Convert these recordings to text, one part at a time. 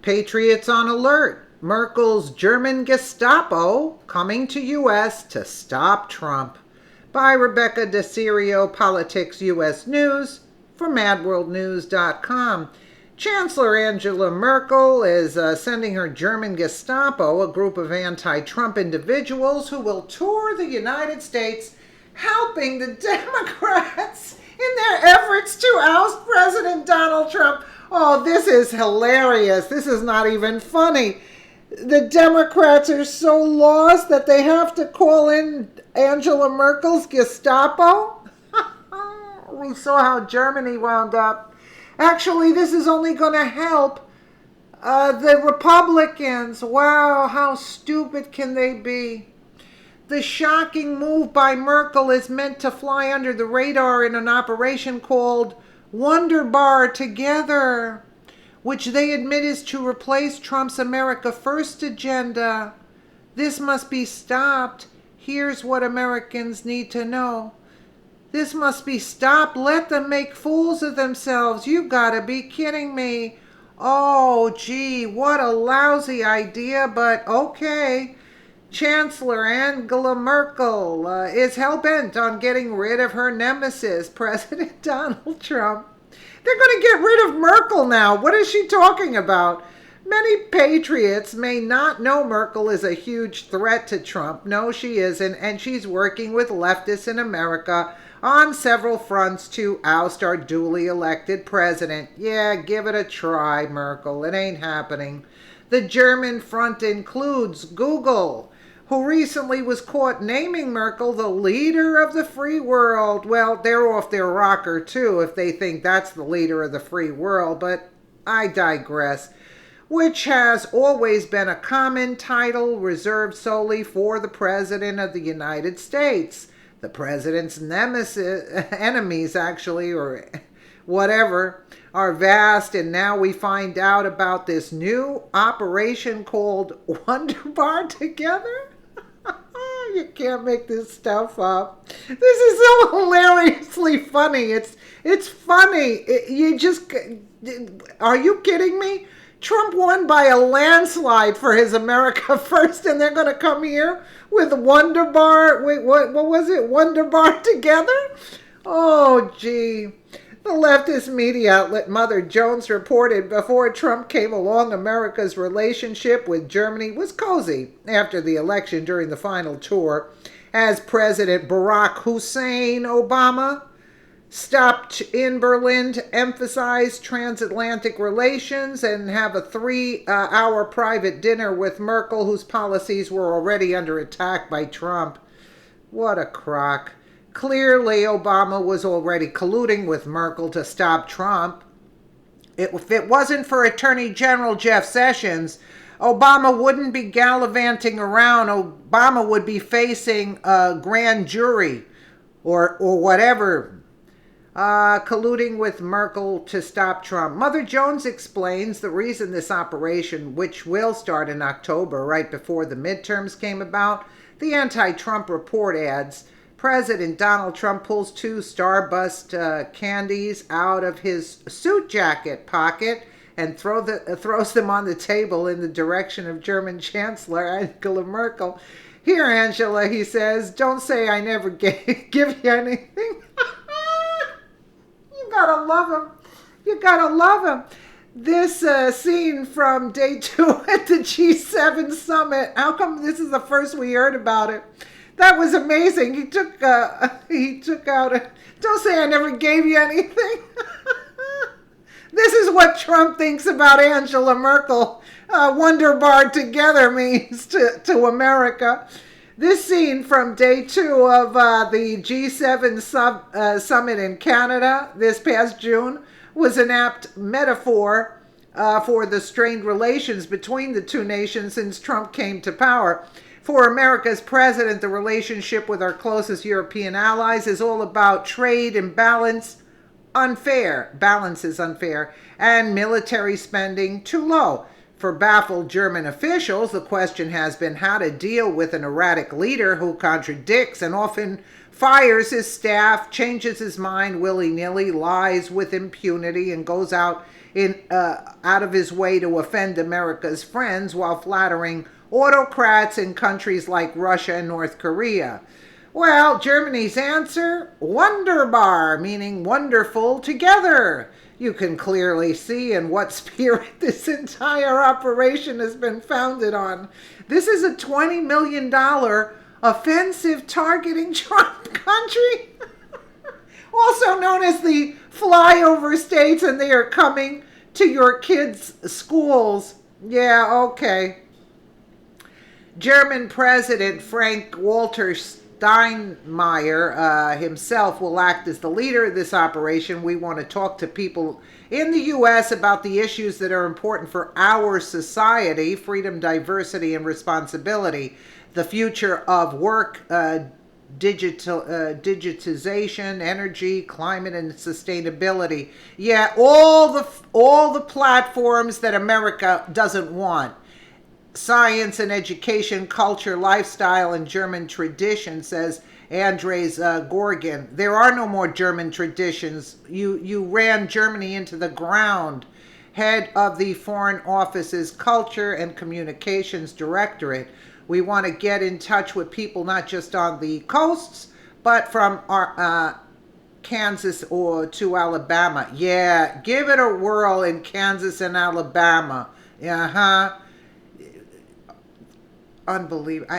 Patriots on alert. Merkel's German Gestapo coming to U.S. to stop Trump. By Rebecca DeCirio, Politics U.S. News for MadWorldNews.com. Chancellor Angela Merkel is sending her German Gestapo, a group of anti-Trump individuals who will tour the United States, helping the Democrats in their efforts to oust President Donald Trump. Oh, this is hilarious. This is not even funny. The Democrats are so lost that they have to call in Angela Merkel's Gestapo. We saw how Germany wound up. Actually, this is only going to help the Republicans. Wow, how stupid can they be? The shocking move by Merkel is meant to fly under the radar in an operation called Wunderbar Together, which they admit is to replace Trump's America First agenda. This must be stopped. Here's what Americans need to know. This must be stopped. Let them make fools of themselves. You gotta be kidding me. Oh, gee, what a lousy idea, but okay. Chancellor Angela Merkel is hell-bent on getting rid of her nemesis, President Donald Trump. They're going to get rid of Merkel now. What is she talking about? Many patriots may not know Merkel is a huge threat to Trump. No, she isn't, and she's working with leftists in America on several fronts to oust our duly elected president. Yeah, give it a try, Merkel. It ain't happening. The German front includes Google, who recently was caught naming Merkel the leader of the free world. Well, they're off their rocker too if they think that's the leader of the free world, but I digress. Which has always been a common title reserved solely for the President of the United States. The President's enemies, actually, or whatever, are vast, and now we find out about this new operation called Wunderbar Together? You can't make this stuff up. This is so hilariously funny. It's funny. Are you kidding me? Trump won by a landslide for his America First, and they're going to come here with Wunderbar. Wait, what was it? Wunderbar Together? Oh, gee. The leftist media outlet Mother Jones reported before Trump came along, America's relationship with Germany was cozy after the election during the final tour, as President Barack Hussein Obama stopped in Berlin to emphasize transatlantic relations and have a 3-hour private dinner with Merkel, whose policies were already under attack by Trump. What a crock. Clearly, Obama was already colluding with Merkel to stop Trump. If it wasn't for Attorney General Jeff Sessions, Obama wouldn't be gallivanting around. Obama would be facing a grand jury or whatever, colluding with Merkel to stop Trump. Mother Jones explains the reason this operation, which will start in October, right before the midterms came about. The anti-Trump report adds, President Donald Trump pulls 2 Starburst candies out of his suit jacket pocket and throws them on the table in the direction of German Chancellor Angela Merkel. Here, Angela, he says, don't say I never give you anything. You gotta love him. You gotta love him. This scene from day 2 at the G7 summit. How come this is the first we heard about it? That was amazing. He took out a, don't say I never gave you anything. This is what Trump thinks about Angela Merkel. Wunderbar Together means to America. This scene from day 2 of the G7 summit in Canada this past June was an apt metaphor for the strained relations between the two nations since Trump came to power. For America's president, the relationship with our closest European allies is all about trade imbalance, balance is unfair, and military spending too low. For baffled German officials, the question has been how to deal with an erratic leader who contradicts and often fires his staff, changes his mind willy-nilly, lies with impunity, and goes out out of his way to offend America's friends while flattering autocrats in countries like Russia and North Korea. Well, Germany's answer? Wunderbar, meaning wonderful together. You can clearly see in what spirit this entire operation has been founded on. This is a $20 million offensive targeting Trump country, also known as the flyover states, and they are coming to your kids' schools. Yeah, okay. German President Frank-Walter Steinmeier himself will act as the leader of this operation. We want to talk to people in the U.S. about the issues that are important for our society: freedom, diversity, and responsibility, the future of work, digitization, energy, climate, and sustainability. Yeah, all the platforms that America doesn't want. Science and education, culture, lifestyle, and German tradition, says Andres Gorgon. There are no more German traditions. You ran Germany into the ground. Head of the Foreign Office's Culture and Communications Directorate. We want to get in touch with people not just on the coasts, but from our Kansas or to Alabama. Yeah, give it a whirl in Kansas and Alabama. Unbelievable.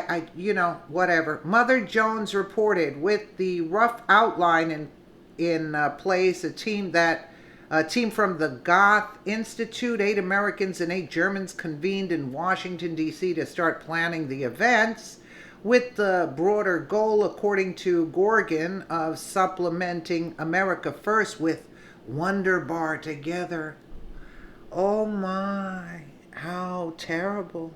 Whatever. Mother Jones reported with the rough outline in place, a team from the Goth Institute, 8 Americans and 8 Germans convened in Washington, D.C. to start planning the events with the broader goal, according to Gorgon, of supplementing America First with Wunderbar together. Oh my, how terrible.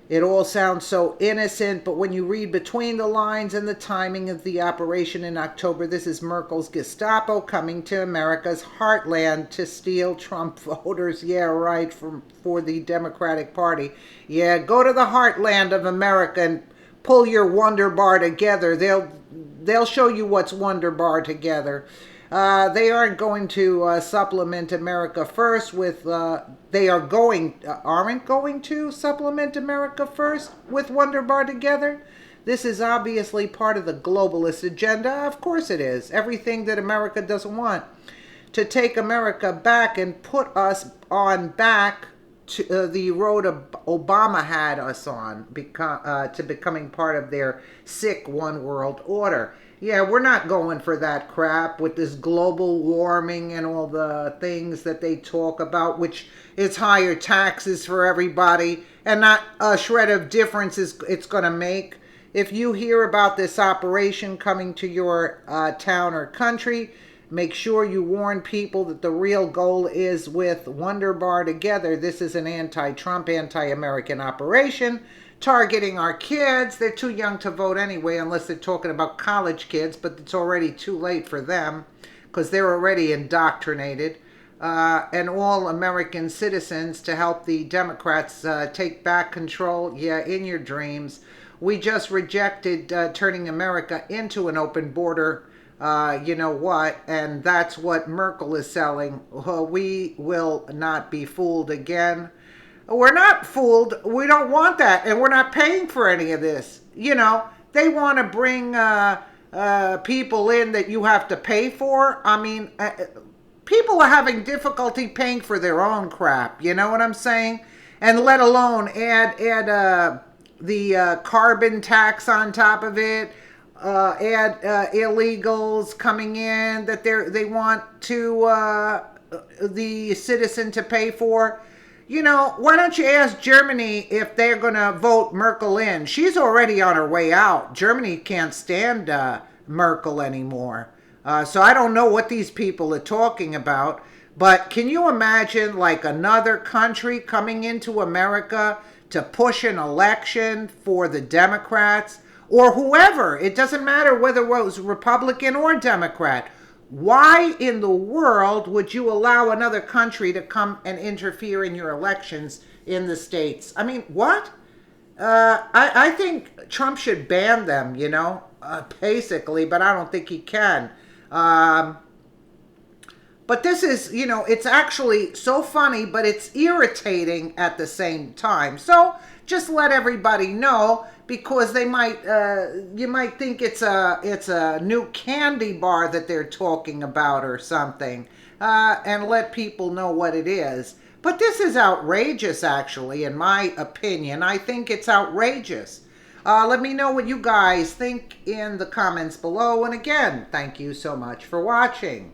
It all sounds so innocent, but when you read between the lines and the timing of the operation in October, this is Merkel's Gestapo coming to America's heartland to steal Trump voters. Yeah, right, for the Democratic Party. Yeah, go to the heartland of America and pull your Wunderbar together. They'll show you what's Wunderbar together. They aren't going to supplement America First with, aren't going to supplement America First with Wunderbar together. This is obviously part of the globalist agenda. Of course it is. Everything that America doesn't want. To take America back and put us on back to the road Obama had us on, to becoming part of their sick one world order. Yeah, we're not going for that crap with this global warming and all the things that they talk about, which is higher taxes for everybody and not a shred of difference it's going to make. If you hear about this operation coming to your town or country, make sure you warn people that the real goal is with Wunderbar together. This is an anti-Trump, anti-American operation targeting our kids. They're too young to vote anyway, unless they're talking about college kids, but it's already too late for them because they're already indoctrinated. And all American citizens to help the Democrats take back control. Yeah, in your dreams. We just rejected turning America into an open border. You know what? And that's what Merkel is selling. We will not be fooled again. We're not fooled. We don't want that. And we're not paying for any of this. You know, they want to bring people in that you have to pay for. I mean, people are having difficulty paying for their own crap. You know what I'm saying? And let alone add the carbon tax on top of it. Add illegals coming in that they want to the citizen to pay for. You know, why don't you ask Germany if they're going to vote Merkel in? She's already on her way out. Germany can't stand Merkel anymore. So I don't know what these people are talking about. But can you imagine like another country coming into America to push an election for the Democrats or whoever? It doesn't matter whether it was Republican or Democrat. Why in the world would you allow another country to come and interfere in your elections in the States? I mean, what? I think Trump should ban them, you know, basically, but I don't think he can. But But this is, it's actually so funny, but it's irritating at the same time. So just let everybody know, because they might, you might think it's a new candy bar that they're talking about or something, and let people know what it is. But this is outrageous, actually, in my opinion. I think it's outrageous. Let me know what you guys think in the comments below. And again, thank you so much for watching.